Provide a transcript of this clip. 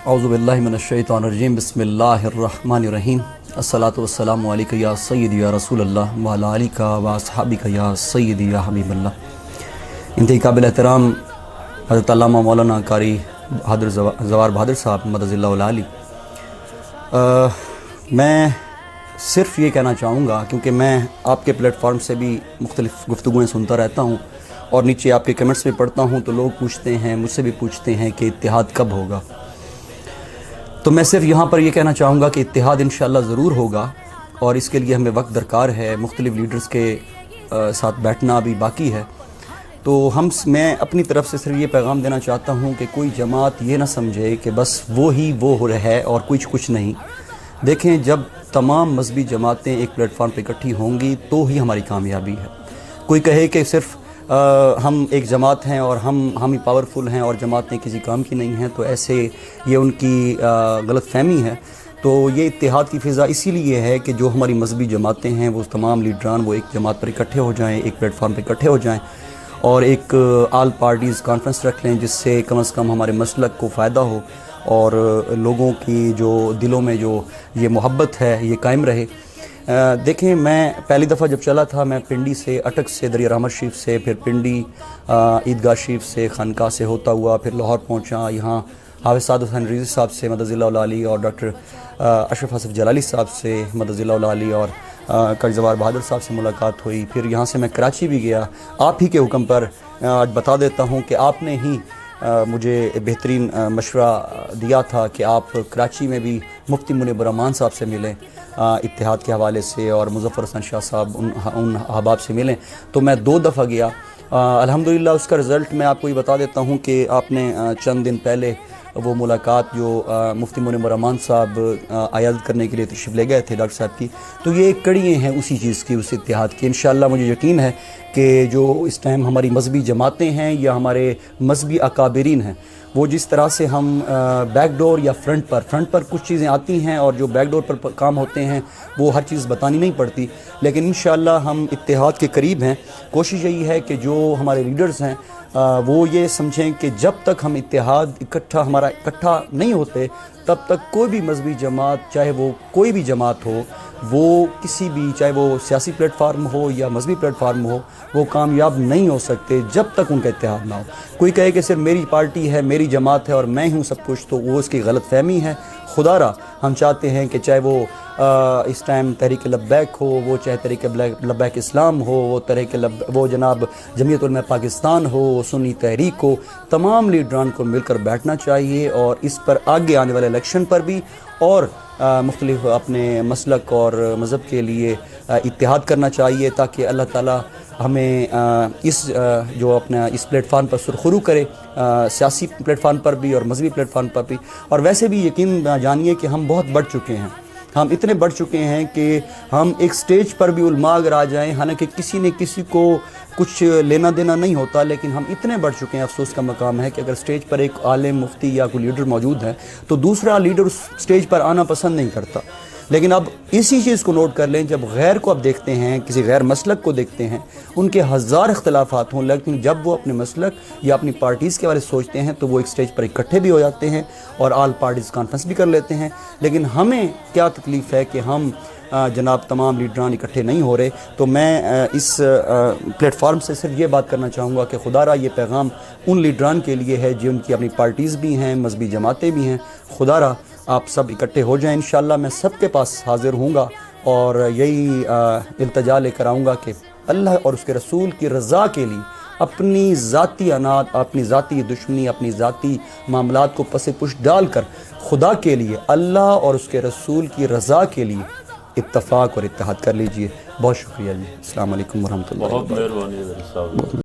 اعوذ باللہ من الشیطان الرجیم بسم اللہ الرحمن الرحیم الصلاۃ والسلام علیک یا سیدی یا رسول اللہ وعلی آلک و اصحابک یا سیدی یا حبیب اللہ۔ انتہائی قابل احترام حضرت علامہ مولانا قاری زوار بہادر صاحب مدد اللہ العالی، میں صرف یہ کہنا چاہوں گا کیونکہ میں آپ کے پلیٹ فارم سے بھی مختلف گفتگویں سنتا رہتا ہوں اور نیچے آپ کے کمنٹس بھی پڑھتا ہوں تو لوگ پوچھتے ہیں، مجھ سے بھی پوچھتے ہیں کہ اتحاد کب ہوگا۔ تو میں صرف یہاں پر یہ کہنا چاہوں گا کہ اتحاد انشاءاللہ ضرور ہوگا، اور اس کے لیے ہمیں وقت درکار ہے، مختلف لیڈرز کے ساتھ بیٹھنا ابھی باقی ہے۔ تو میں اپنی طرف سے صرف یہ پیغام دینا چاہتا ہوں کہ کوئی جماعت یہ نہ سمجھے کہ بس وہ ہو رہا ہے اور کچھ نہیں۔ دیکھیں، جب تمام مذہبی جماعتیں ایک پلیٹ فارم پہ اکٹھی ہوں گی تو ہی ہماری کامیابی ہے۔ کوئی کہے کہ صرف ہم ایک جماعت ہیں اور ہم ہی پاورفل ہیں اور جماعتیں کسی کام کی نہیں ہیں، تو ایسے یہ ان کی غلط فہمی ہے۔ تو یہ اتحاد کی فضا اسی لیے ہے کہ جو ہماری مذہبی جماعتیں ہیں وہ تمام لیڈران وہ ایک جماعت پر اکٹھے ہو جائیں، ایک پلیٹ فارم پہ اکٹھے ہو جائیں اور ایک آل پارٹیز کانفرنس رکھ لیں، جس سے کم از کم ہمارے مسلک کو فائدہ ہو اور لوگوں کی جو دلوں میں جو یہ محبت ہے یہ قائم رہے۔ دیکھیں، میں پہلی دفعہ جب چلا تھا، میں پنڈی سے، اٹک سے، دریا رحمت شریف سے، پھر پنڈی عیدگاہ شریف سے، خانقاہ سے ہوتا ہوا پھر لاہور پہنچا۔ یہاں حافظ سعد حسین رضوی صاحب سے مدد اللہ العالی اور ڈاکٹر اشرف حسف جلالی صاحب سے مدد اللہ العالی اور قاری زوار بہادر صاحب سے ملاقات ہوئی۔ پھر یہاں سے میں کراچی بھی گیا، آپ ہی کے حکم پر۔ آج بتا دیتا ہوں کہ آپ نے ہی مجھے بہترین مشورہ دیا تھا کہ آپ کراچی میں بھی مفتی منیب الرحمان صاحب سے ملیں اتحاد کے حوالے سے، اور مظفر حسن شاہ صاحب ان احباب سے ملیں۔ تو میں 2 دفعہ گیا، الحمدللہ اس کا رزلٹ میں آپ کو یہ بتا دیتا ہوں کہ آپ نے چند دن پہلے وہ ملاقات جو مفتی منیب الرحمان صاحب عیادت کرنے کے لیے تشریف لے گئے تھے ڈاکٹر صاحب کی، تو یہ کڑیاں ہیں اسی چیز کی، اس اتحاد کی۔ انشاءاللہ مجھے یقین ہے کہ جو اس ٹائم ہماری مذہبی جماعتیں ہیں یا ہمارے مذہبی اکابرین ہیں، وہ جس طرح سے ہم بیک ڈور یا فرنٹ پر کچھ چیزیں آتی ہیں اور جو بیک ڈور پر کام ہوتے ہیں وہ ہر چیز بتانی نہیں پڑتی، لیکن انشاءاللہ ہم اتحاد کے قریب ہیں۔ کوشش یہی ہے کہ جو ہمارے لیڈرز ہیں وہ یہ سمجھیں کہ جب تک ہم ہمارا اکٹھا نہیں ہوتے تب تک کوئی بھی مذہبی جماعت، چاہے وہ کوئی بھی جماعت ہو، وہ کسی بھی، چاہے وہ سیاسی پلیٹ فارم ہو یا مذہبی پلیٹ فارم ہو، وہ کامیاب نہیں ہو سکتے جب تک ان کا اتحاد نہ ہو۔ کوئی کہے کہ صرف میری پارٹی ہے، میری جماعت ہے اور میں ہوں سب کچھ، تو وہ اس کی غلط فہمی ہے۔ خدا را ہم چاہتے ہیں کہ چاہے وہ اس ٹائم تحریک لبیک ہو، وہ چاہے تحریک لبیک اسلام ہو، وہ جناب جمعیت علماء پاکستان ہو، سنی تحریک ہو، تمام لیڈران کو مل کر بیٹھنا چاہیے اور اس پر آگے آنے والے الیکشن پر بھی اور مختلف اپنے مسلک اور مذہب کے لیے اتحاد کرنا چاہیے، تاکہ اللہ تعالیٰ ہمیں جو اپنا اس پلیٹ فارم پر سرخرو کرے، سیاسی پلیٹ فارم پر بھی اور مذہبی پلیٹ فارم پر بھی۔ اور ویسے بھی یقین جانیے کہ ہم بہت بڑھ چکے ہیں، ہم اتنے بڑھ چکے ہیں کہ ہم ایک سٹیج پر بھی علماء اگر آ جائیں، حالانکہ کسی نے کسی کو کچھ لینا دینا نہیں ہوتا، لیکن ہم اتنے بڑھ چکے ہیں، افسوس کا مقام ہے کہ اگر سٹیج پر ایک عالم، مفتی یا کوئی لیڈر موجود ہے تو دوسرا لیڈر اس سٹیج پر آنا پسند نہیں کرتا۔ لیکن اب اسی چیز کو نوٹ کر لیں، جب غیر کو اب دیکھتے ہیں، کسی غیر مسلک کو دیکھتے ہیں، ان کے ہزار اختلافات ہوں، لیکن جب وہ اپنے مسلک یا اپنی پارٹیز کے بارے سوچتے ہیں تو وہ ایک سٹیج پر اکٹھے بھی ہو جاتے ہیں اور آل پارٹیز کانفرنس بھی کر لیتے ہیں۔ لیکن ہمیں کیا تکلیف ہے کہ ہم جناب تمام لیڈران اکٹھے نہیں ہو رہے۔ تو میں اس پلیٹ فارم سے صرف یہ بات کرنا چاہوں گا کہ خدا را یہ پیغام ان لیڈران کے لیے ہے جن کی اپنی پارٹیز بھی ہیں، مذہبی جماعتیں بھی ہیں۔ خدا را آپ سب اکٹھے ہو جائیں، انشاءاللہ میں سب کے پاس حاضر ہوں گا اور یہی التجا لے کر آؤں گا کہ اللہ اور اس کے رسول کی رضا کے لیے اپنی ذاتی انات، اپنی ذاتی دشمنی، اپنی ذاتی معاملات کو پس پش ڈال کر خدا کے لیے، اللہ اور اس کے رسول کی رضا کے لیے اتفاق اور اتحاد کر لیجئے۔ بہت شکریہ جی، السلام علیکم ورحمۃ اللہ۔ بہت مہربانی ہے۔